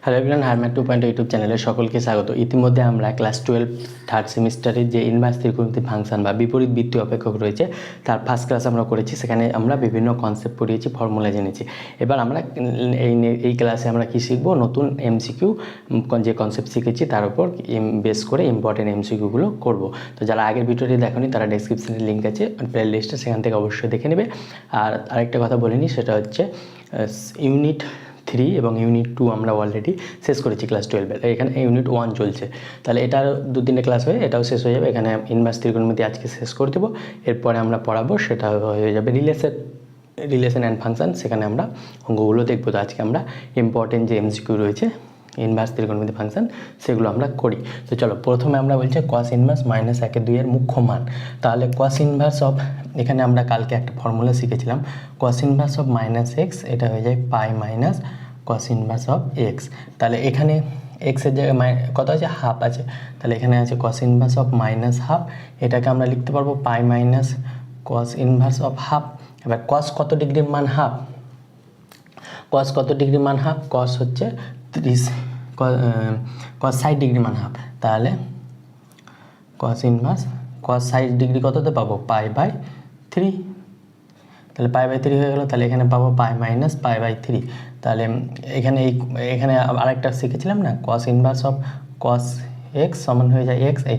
Hello everyone, হারম্যাট 2.0 YouTube চ্যানেলে সকলকে স্বাগত। ইতিমধ্যে আমরা ক্লাস 12 থার্ড সেমিস্টারের যে ইনভার্স ত্রিকোণমিতিক ফাংশন বা বিপরীত বৃত্তীয় অপেক্ষক রয়েছে তার ফার্স্ট ক্লাস আমরা করেছি। সেখানে আমরা বিভিন্ন কনসেপ্ট পড়িয়েছি, ফর্মুলা জেনেছি। এবার আমরা এই ক্লাসে আমরা কি শিখবো, নতুন এমসিকিউ যে কনসেপ্ট শিখেছি তার উপর বেস করে ইম্পর্টেন্ট এমসিকিউগুলো করব। তো যারা আগের ভিডিওটি দেখোনি তারা ডেসক্রিপশনের লিঙ্ক আছে প্লে লিস্টে, সেখান থেকে অবশ্যই দেখে নেবে। আর আরেকটা কথা বলিনি, সেটা হচ্ছে ইউনিট 3 এবং ইউনিট 2 আমরা অলরেডি শেষ করেছি ক্লাস 12-এর। এখানে ইউনিট 1 চলছে, তাহলে এটার 2-3 ক্লাস হয়ে এটাও শেষ হয়ে যাবে। এখানে ইনভার্স ত্রিকোণমিতি আজকে শেষ করে দেবো। এরপরে আমরা পড়াবো, সেটা হয়ে যাবে রিলেশন অ্যান্ড ফাংশন। সেখানে আমরা অঙ্কগুলো দেখবো। তো আজকে আমরা ইম্পর্টেন্ট যে এমসিকিউ রয়েছে ইনভার্স ত্রিকোণমিতি ফাংশন সেগুলো আমরা করি। তো চলো, প্রথমে আমরা বলছি কস ইনভার্স -1/2 এর মুখ্য মান। তাহলে কস ইনভার্স অফ, এখানে আমরা কালকে একটা ফর্মুলা শিখেছিলাম, কস ইনভার্স অফ -x, এটা হয়ে যায় pi minus cos inverse of x। তাহলে এখানে এক্সের জায়গায় কত আছে, হাফ আছে। তাহলে এখানে আছে কস ইনভার্স অফ -1/2, এটাকে আমরা লিখতে পারবো pi minus cos inverse of half. এবার কস কত ডিগ্রির মান হাফ, কস কত ডিগ্রি মান হাফ, কস হচ্ছে 30, কস 60 ডিগ্রি মান হাফ। তাহলে কস ইনভার্স কস 60 ডিগ্রি কততে পাবো, π/3। তাহলে π/3 হয়ে গেল। তাহলে এখানে পাবো পাই মাইনাস π/3। তাহলে এখানে আরেকটা শিখেছিলাম না, কস ইনভার্স অফ কস এক্স সমান হয়ে যায় এক্স, এই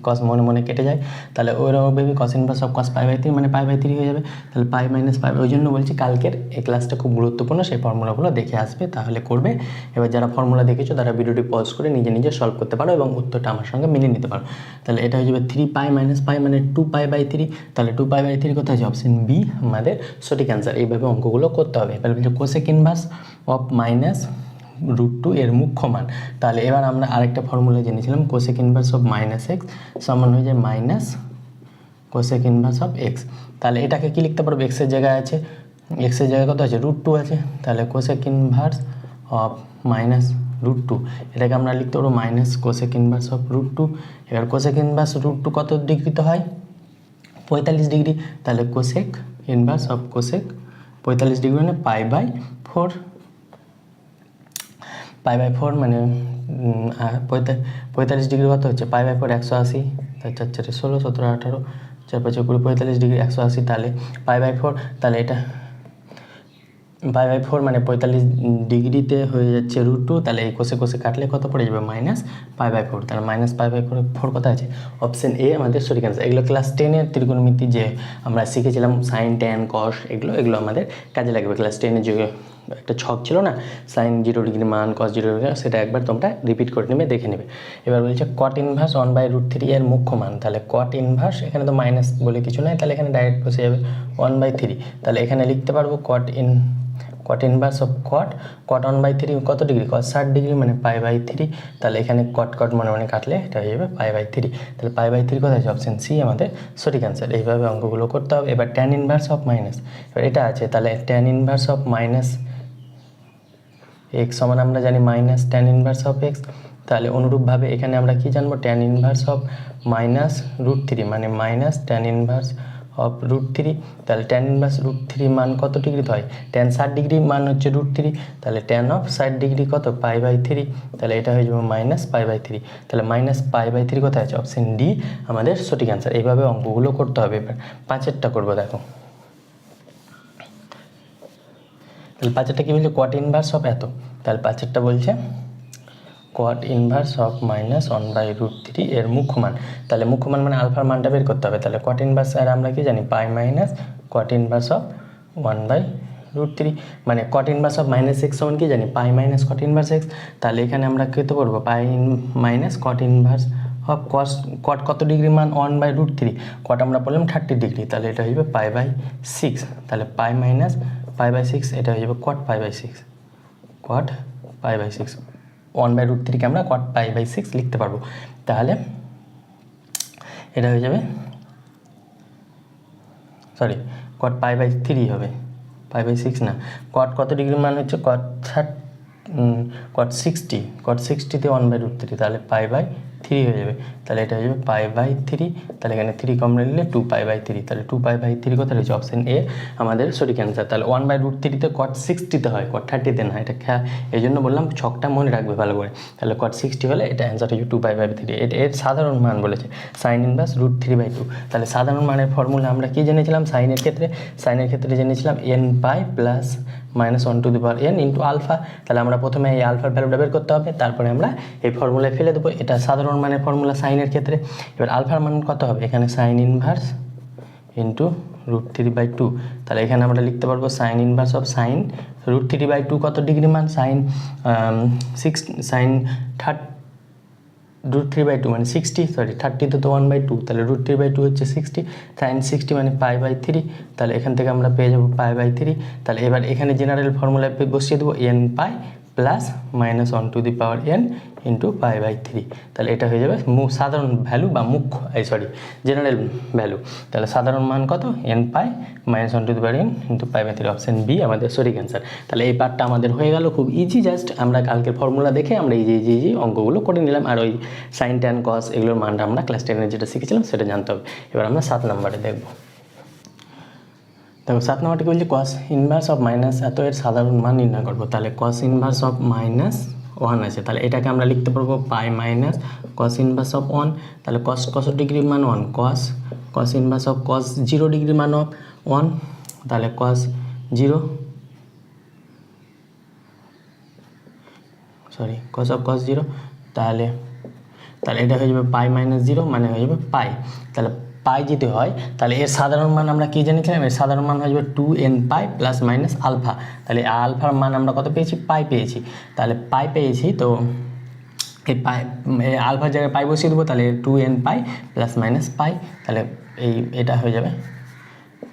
কস মনে মনে কেটে যায়। তাহলে ওইরকমভাবে কস ইনভার্স অফ কস π/3 মানে π/3 হয়ে যাবে। তাহলে পাই মাইনাস পাই, ওই জন্য বলছি কালকের এই ক্লাসটা খুব গুরুত্বপূর্ণ, সেই ফর্মুলাগুলো দেখে আসবে, তাহলে করবে। এবার যারা ফর্মুলা দেখেছো তারা ভিডিওটি পজ করে নিজে নিজে সলভ করতে পারো এবং উত্তরটা আমার সঙ্গে মিলিয়ে নিতে পারো। তাহলে এটা হয়ে যাবে 3 পাই মাইনাস পাই মানে 2π/3। তাহলে 2π/3 কোথায় আছে, অপশন বি আমাদের সঠিক অ্যান্সার। এইভাবে অঙ্কগুলো করতে হবে। এবার বলছে কোসেক ইনভার্স অফ -√2 এর মুখ্য মান। তাহলে এবার আমরা আরেকটা ফর্মুলা জেনেছিলাম, কোসেক ইনভার্স অফ -x সমান হয়ে যায় minus cosec inverse of x। তাহলে এটাকে কি লিখতে পারবো, এক্সের জায়গায় আছে, এক্সের জায়গায় কত আছে, √2 আছে। তাহলে কোসেক ইনভার্স অফ -√2, এটাকে আমরা লিখতে পারবো মাইনাস কোসেক ইনভার্স অফ √2। এবার কোসেক ইনভার্স √2 কত ডিগ্রিতে হয়, 45 ডিগ্রি। তাহলে cosec inverse of cosec 45 degree মানে π/4, π/4 মানে 45 ডিগ্রি কত হচ্ছে, π/4 180। তার 4 4 16, 17 18, 4 5 20, 45 ডিগ্রি 180। তাহলে π/4, তাহলে এটা π/4 মানে 45 ডিগ্রিতে হয়ে যাচ্ছে √2। তাহলে এই কোষে কোষে কাটলে কত পড়ে যাবে, মাইনাস π/4। তাহলে মাইনাস π/4 কত আছে, অপশন এ আমাদের সঠিক অ্যান্সার। এগুলো ক্লাস 10-এর ত্রিকোণমিতি যে আমরা শিখেছিলাম, সাইন ট্যান কস, এগুলো আমাদের কাজে লাগবে। ক্লাস 10-এর যে একটা ছক ছিল না, সাইন 0 ডিগ্রি মান কস 0 ডিগ্রি, সেটা একবার তোমরা রিপিট করে নেবে, দেখে নেবে। এবার বলছে কট ইনভার্স 1/√3 এর মুখ্য মান। তাহলে কট ইনভার্স, এখানে তো মাইনাস বলে কিছু নাই, তাহলে এখানে ডাইরেক্ট বসে যাবে 1/3। তাহলে এখানে লিখতে পারবো কট ইনভার্স অফ কট 1/3 কত ডিগ্রি, কস 60 ডিগ্রি মানে π/3। তাহলে এখানে কট মনে মনে কাটলে এটা হয়ে যাবে π/3। তাহলে π/3 কোথায় আছে, অপশন সি আমাদের সঠিক অ্যান্সার। এইভাবে অঙ্কগুলো করতে হবে। এবার ট্যান ইনভার্স অফ মাইনাস, এবার এটা আছে, তাহলে ট্যান ইনভার্স অফ -x সমান আমরা জানি minus tan inverse of x। তাহলে অনুরূপভাবে এখানে আমরা কি জানবো, ট্যান ইনভার্স অফ -√3 মানে মাইনাস ট্যান ইনভার্স অফ √3। তাহলে ট্যান ইনভার্স √3 মান কত ডিগ্রিতে হয়, ট্যান 60 ডিগ্রি মান হচ্ছে √3। তাহলে ট্যান অফ 60 ডিগ্রি কত, π/3। তাহলে এটা হয়ে যাবে মাইনাস π/3। তাহলে মাইনাস π/3 কোথায় আছে, অপশন ডি আমাদের সঠিক অ্যান্সার। এইভাবে অঙ্কগুলো করতে হবে। এবার 5-এরটা করবো, দেখো। তাহলে 5-এরটা কি বলছে, কট ইনভার্স অফ এত। তাহলে 5-এরটা বলছে কট ইনভার্স অফ -1/√3 এর মুখ্য মান। তাহলে মুখ্য মান মানে আলফার মানটা বের করতে হবে। তাহলে কট ইনভার্স, আর আমরা কি জানি, পাই মাইনাস কট ইনভার্স অফ 1/√3 মানে কট ইনভার্স অফ -x সমান কি জানি, পাই মাইনাস কট ইনভার্স x। তাহলে এখানে আমরা কী করবো, পাই মাইনাস কট ইনভার্স অফ কট কত ডিগ্রি মান, 1/√3, কট আমরা বললাম 30 ডিগ্রি। তাহলে এটা হয়ে যাবে π/6। তাহলে পাই মাইনাস π/6, এটা হয়ে যাবে কট π/6, কট π/6। 1/√3কে আমরা কট π/6 লিখতে পারবো। তাহলে এটা হয়ে যাবে, সরি, কট π/3 হবে, π/6 না। কট কত ডিগ্রি মান হচ্ছে, কট 60, কট 60তে 1/√3, তাহলে π/6 3 হয়ে যাবে, তাহলে এটা হয়ে যাবে π/3, তাহলে এখানে 3 কমন নিলে 2π/3, তাহলে 2π/3 কোথায় রয়েছে? অপশন এ আমাদের সঠিক অ্যান্সার। তাহলে 1/√3 cot 60 হয়, cot 30 না, এটা এই জন্য বললাম ছকটা মনে রাখবে ভালো করে। তাহলে cot 60 হলে এটা অ্যান্সার হচ্ছে 2π/3। এটা এর সাধারণ মান বলেছে sin ইনভার্স √3/2। তাহলে সাধারণ মানের ফর্মুলা আমরা কি জেনেছিলাম? সাইনের ক্ষেত্রে জেনেছিলাম n π plus -1/n into alpha. তাহলে আমরা প্রথমে এই আলফার ভ্যালুটা বের করতে হবে, তারপরে আমরা এই ফর্মুলায় ফেলে দেবো। এটা সাধারণ মানের ফর্মুলা সাইনের ক্ষেত্রে। এবার আলফার মান কত হবে? এখানে sin ইনভার্স ইন্টু √3/2। তাহলে এখানে আমরা লিখতে পারবো sin ইনভার্স অফ sin √3/2 কত ডিগ্রি মান? sin √3/2 মানে 60, সরি 30 তো 1/2, তাহলে √3/2 হচ্ছে 60, sin 60 মানে π/3। তাহলে এখান থেকে আমরা পেয়ে যাবো π/3। তাহলে এবার এখানে জেনারেল ফর্মুলায় বসিয়ে দেবো n π প্লাস -1/n ইন্টু π/3। তাহলে এটা হয়ে যাবে সাধারণ ভ্যালু বা জেনারেল ভ্যালু। তাহলে সাধারণ মান কত? n π -1/n into π/3। Option B আমাদের সঠিক অ্যান্সার। তাহলে এই পার্টটা আমাদের হয়ে গেল খুব ইজি। জাস্ট আমরা কালকের ফর্মুলা দেখে আমরা ইজি অঙ্কগুলো করে নিলাম। আর ওই সাইন ট্যান কস এগুলোর মানটা আমরা ক্লাস 10-এ যেটা শিখেছিলাম সেটা জানতে হবে। এবার আমরা 7 নম্বরে দেখব। দেখো 7 নম্বরটি বলছি কস ইনভার্স অফ মাইনাস এত এর সাধারণ মান নির্ণয় করবো। তাহলে কস ইনভার্স অফ -1 আছে, তাহলে এটাকে আমরা লিখতে পারবো pi minus cos inverse of 1। তাহলে কস ডিগ্রি মান 1, কস ইনভার্স অফ কস 0 ডিগ্রি মান অফ 1, তাহলে কস 0 তাহলে এটা হয়ে যাবে পাই -0 মানে হয়ে যাবে পাই। তাহলে পাই যদি হয় তাহলে এর সাধারণ মান আমরা কি জেনেছিলাম? এর সাধারণ মান হয়ে যাবে 2n π প্লাস মাইনাস আলফা। তাহলে আলফার মান আমরা কত পেয়েছি? পাই পেয়েছি। তাহলে পাই পেয়েছি, তো এই পাই আলফার জায়গায় পাই বসিয়ে দেবো। তাহলে 2n π প্লাস মাইনাস পাই, তাহলে এটা হয়ে যাবে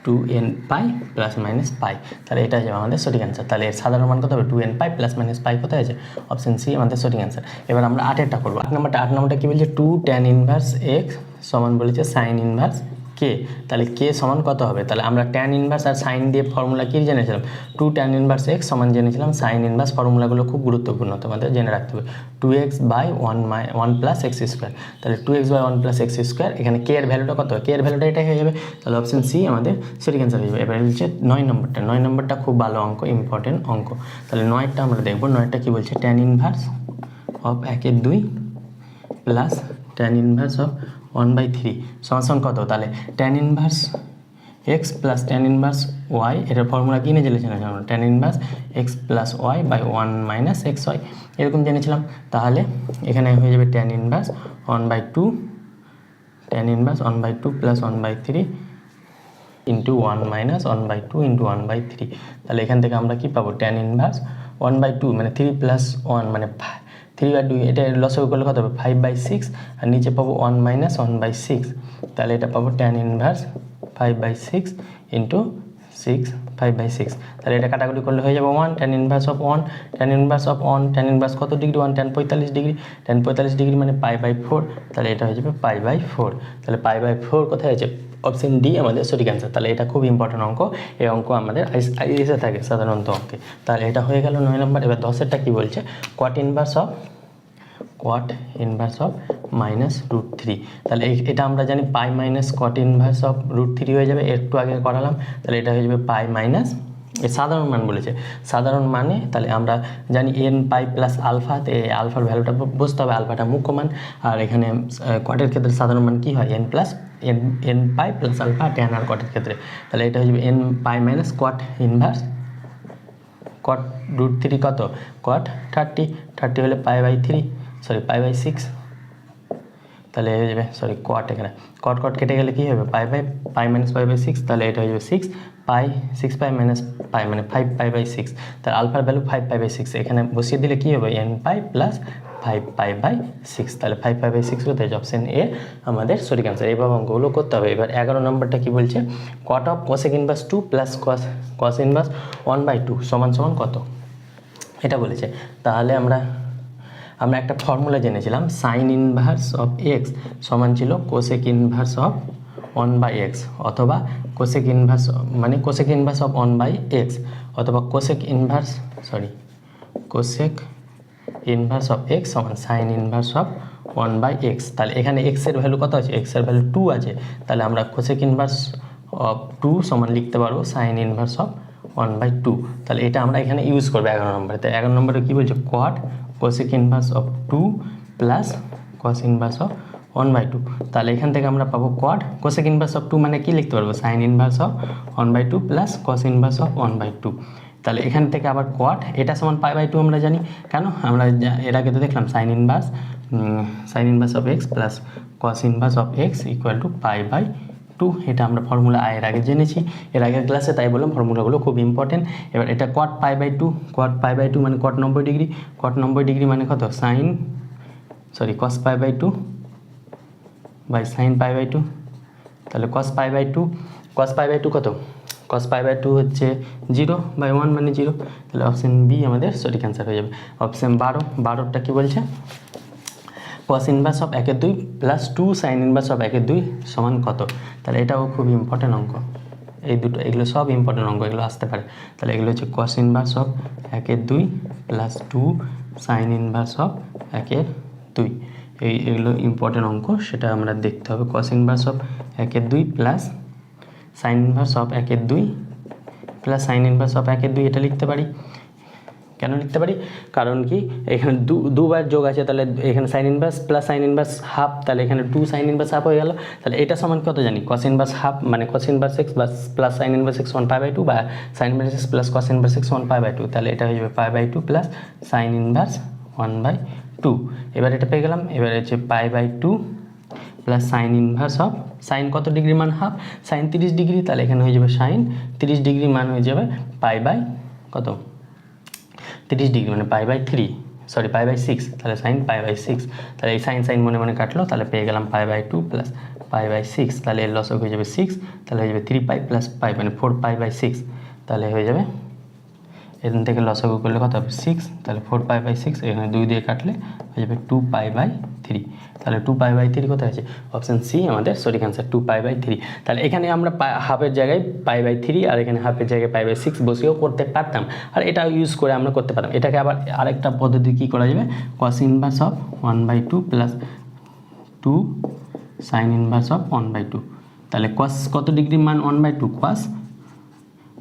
2n π প্লাস মাইনাস পাই। তাহলে এটা হয়ে যাবে আমাদের সঠিক অ্যান্সার। তাহলে এর সাধারণ মান কত হবে? 2n π প্লাস মাইনাস পাই কোথায় আছে? অপশন সি আমাদের সঠিক অ্যান্সার। এবার আমরা 8-এরটা করবো। 8 নম্বরটা কি বলছে? 2 tan ইনভার্স x সমান বলেছে সাইন ইনভার্স কে। তাহলে কে সমান কত হবে? তাহলে আমরা ট্যান ইনভার্স আর সাইন দিয়ে ফর্মুলা কি জেনেছিলাম? 2 tan ইনভার্স x সমান জেনেছিলাম সাইন ইনভার্স। ফর্মুলাগুলো খুব গুরুত্বপূর্ণ, তোমাদের জেনে রাখতে হবে। 2x/1 plus x square. তাহলে 2x/1 প্লাস এক্স স্কোয়ার, এখানে কে এর ভ্যালুটা কত? কে এর ভ্যালুটা এটাই হয়ে যাবে। তাহলে অপশন সি আমাদের সঠিক অ্যান্সার হয়ে যাবে। এবার হচ্ছে 9 নম্বরটা খুব ভালো অঙ্ক, ইম্পর্টেন্ট অঙ্ক। তাহলে 9টা আমরা দেখবো। 9টা কি বলছে? Tan inverse of 1/2 plus tan inverse of 1/3 সমান কত? তাহলে tan inverse x plus tan inverse y, এটার ফর্মুলা কি নিয়ে জেনেছিলাম আমরা? Tan inverse x plus y by 1 minus x y, এরকম জেনেছিলাম। তাহলে এখানে হয়ে যাবে tan inverse 1/2, tan inverse 1/2 plus 1/3 into 1 minus 1/2 into 1/3। তাহলে এখান থেকে আমরা কি পাবো? ট্যান ইনভার্স 1/2 মানে 3 প্লাস 1 মানে 3/2, এটা লসও করলে কত হবে? 5/6, আর নিচে পাবো 1 মাইনাস 1/6। তাহলে এটা পাবো ট্যান ইনভার্স 5/6 ইন্টু 6, 5/6। তাহলে এটা কাটাকুটি করলে হয়ে যাবে 1 tan inverse of 1, tan inverse of 1, tan inverse কত degree? 1 tan 45 degree, tan 45 degree মানে π/4। তাহলে এটা হয়ে যাবে π/4। তাহলে π/4 কোথায় আছে? অপশন ডি আমাদের সঠিক অ্যান্সার। তাহলে এটা খুব ইম্পর্টেন্ট অঙ্ক। এই অঙ্ক আমাদের এসে থাকে সাধারণত অঙ্কে। তাহলে এটা হয়ে গেল 9 নম্বর। এবার 10-এরটা কী বলছে? cot inverse of -√3। তাহলে এটা আমরা জানি পাই মাইনাস cot ইনভার্স অফ √3 হয়ে যাবে, একটু আগে করালাম। তাহলে এটা হয়ে যাবে পাই মাইনাস, এর সাধারণ মান বলেছে, সাধারণ মানে তাহলে আমরা জানি n π প্লাস আলফা। তো এই আলফার ভ্যালুটা বসতে হবে, আলফাটা মুখ্য মান। আর এখানে কটের ক্ষেত্রে সাধারণ মান কী হয়? n π প্লাস আলফা, ট্যান আর কটের ক্ষেত্রে। তাহলে এটা হয়ে যাবে n π minus cot inverse cot √3 কত? cot 30 হলে π/6। তাহলে হয়ে যাবে cot, এখানে cot কেটে গেলে কী হবে? পাই মাইনাস π/6। তাহলে এটা হয়ে যাবে 6 পাই মাইনাস পাই মানে 5π/6। তাহলে আলফার ভ্যালু 5π/6, এখানে বসিয়ে দিলে কী হবে? n π plus 5π/6। তাহলে 5π/6 হতে হচ্ছে অপশন এ আমাদের সঠিক অ্যান্সার। এইভাবে অঙ্কগুলো করতে হবে। এবার 11 নম্বরটা কি বলছে? cot of cosec inverse 2 plus cos inverse 1/2 সমান কত? এটা বলেছে। তাহলে আমরা একটা ফর্মুলা জেনেছিলাম, সাইন ইনভার্স অফ এক্স সমান ছিল কোসেক ইনভার্স অফ 1/x, অথবা কোসেক ইনভার্স অফ 1/x, অথবা কোসেক ইনভার্স অফ x সমান সাইন ইনভার্স অফ 1/x। তাহলে এখানে x এর ভ্যালু কত আছে, x এর ভ্যালু 2 আছে, তাহলে আমরা কোসেক ইনভার্স অফ 2 সমান লিখতে পারবো সাইন ইনভার্স অফ 1/2। তাহলে এটা আমরা এখানে ইউজ করবো 11 নম্বরে। তো 11 নম্বরে কী বলছে, কট cosec inverse of 2 plus cos inverse of 1/2। তাহলে এখান থেকে আমরা পাবো কট কোসেক ইনভার্স অফ 2 মানে কি লিখতে পারবো, sign inverse of 1/2 plus cos inverse of 1/2। তাহলে এখান থেকে আবার কট এটা সমান π/2 আমরা জানি, কেন আমরা এর আগে তো দেখলাম sine inverse of x plus cos inverse of x equal to π/2। এটা আমরা ফর্মুলা এর আগে জেনেছি এর আগের ক্লাসে, তাই বললাম ফর্মুলাগুলো খুব ইম্পর্টেন্ট। এবার এটা কট π/2 মানে কট 90 ডিগ্রি, কট 90 ডিগ্রি মানে কত, কস π/2 বাই সাইন π/2। তাহলে কস π/2 কত, কস π/2 হচ্ছে 0/1 মানে 0। তাহলে অপশান বি আমাদের সঠিক অ্যান্সার হয়ে যাবে। অপশান 12টা কী বলছে, কস inverse of 1/2 plus 2 sine inverse of 1/2 সমান কত। তাহলে এটাও খুব ইম্পর্টেন্ট অঙ্ক, এই দুটো এগুলো সব ইম্পর্টেন্ট অঙ্ক, এগুলো আসতে পারে। তাহলে এগুলো হচ্ছে কস inverse of 1/2 plus 2 sine inverse of 1/2। এগুলো ইম্পর্টেন্ট অঙ্ক, সেটা আমরা দেখতে হবে। কস inverse of 1/2 plus sine inverse of 1/2 plus sine inverse of 1/2 এটা লিখতে পারি। কেন লিখতে পারি, কারণ কি এখানে দুবার যোগ আছে, তাহলে এখানে sign inverse plus sine inverse half, তাহলে এখানে 2 সাইন ইনভার্স হাফ হয়ে গেল। তাহলে এটা সমান কত জানি, কস ইনভার্স হাফ মানে cos inverse x plus sine inverse x 1/2 বা sign inverse x plus cos inverse x 1/2। তাহলে এটা হয়ে যাবে π/2 প্লাস সাইন ইনভার্স 1/2। এবার এটা পেয়ে গেলাম। এবার হচ্ছে π/2 plus sine inverse of sine কত ডিগ্রি মান হাফ, সাইন 30 ডিগ্রি, তাহলে এখানে হয়ে যাবে সাইন 30 ডিগ্রি মান হয়ে যাবে কত 30 ডিগ্রি মানে π/6, তাহলে সাইন π/6। তাহলে এই সাইন মনে মনে কাটলো, তাহলে পেয়ে গেলাম π/2 প্লাস π/6। তাহলে এর লসক হয়ে যাবে 6, তাহলে হয়ে যাবে 3π প্লাস π মানে 4π/6। তাহলে হয়ে যাবে এখান থেকে লসাগু করলে কত হবে 6, তাহলে 4π/6 এখানে 2 দিয়ে কাটলে হয়ে যাবে 2π/3। তাহলে 2π/3 কোথায় আছে, অপশান সি আমাদের সঠিক অ্যান্সার 2π/3। তাহলে এখানে আমরা হাফের জায়গায় π/3 আর এখানে হাফের জায়গায় π/6 বসেও করতে পারতাম, আর এটা ইউজ করে আমরা করতে পারতাম। এটাকে আবার আরেকটা পদ্ধতি কী করা যাবে, cos inverse of 1/2 plus 2 sine inverse of 1/2। তাহলে কস কত ডিগ্রি মান 1/2, cos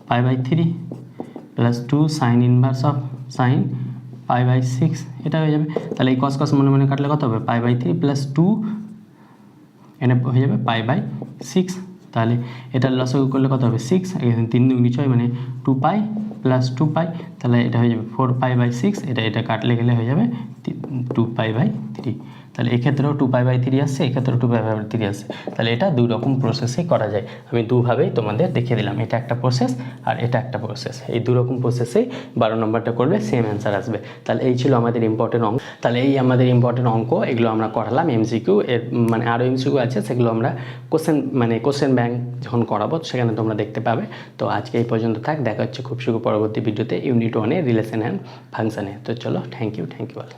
π/3 plus 2 sine inverse of sine π/6 এটা হয়ে যাবে। তাহলে এই কস মনে মনে কাটলে কত হবে, π/3 প্লাস 2 এনে হয়ে যাবে π/6। তাহলে এটার লসাগু করলে কত হবে 6, এখানে 3 2 6 মানে 2π প্লাস 2π, তাহলে এটা হয়ে যাবে 4π/6। এটা কাটলে গেলে হয়ে যাবে 2π/3। তাহলে এক্ষেত্রেও 2π/3 আসছে, এক্ষেত্রেও 2π/3 আসছে। তাহলে এটা দুই রকম প্রসেসেই করা যায়, আমি দুভাবেই তোমাদের দেখিয়ে দিলাম। এটা একটা প্রসেস আর এটা একটা প্রসেস, এই দু রকম প্রসেসেই 12 নম্বরটা করলে সেম অ্যান্সার আসবে। তাহলে এই ছিল আমাদের ইম্পর্টেন্ট অঙ্ক। তাহলে এই আমাদের ইম্পর্টেন্ট অঙ্ক, এগুলো আমরা করালাম এমসিকিউ। এর মানে আরও এমসিকিউ আছে, সেগুলো আমরা কোশ্চেন ব্যাংক যখন করাবো সেখানে তোমরা দেখতে পাবে। তো আজকে এই পর্যন্ত থাক, দেখা হচ্ছে খুব শীঘ্র পরবর্তী ভিডিওতে ইউনিট 1 রিলেশন অ্যান্ড ফাংশানে। তো চলো, থ্যাংক ইউ অল।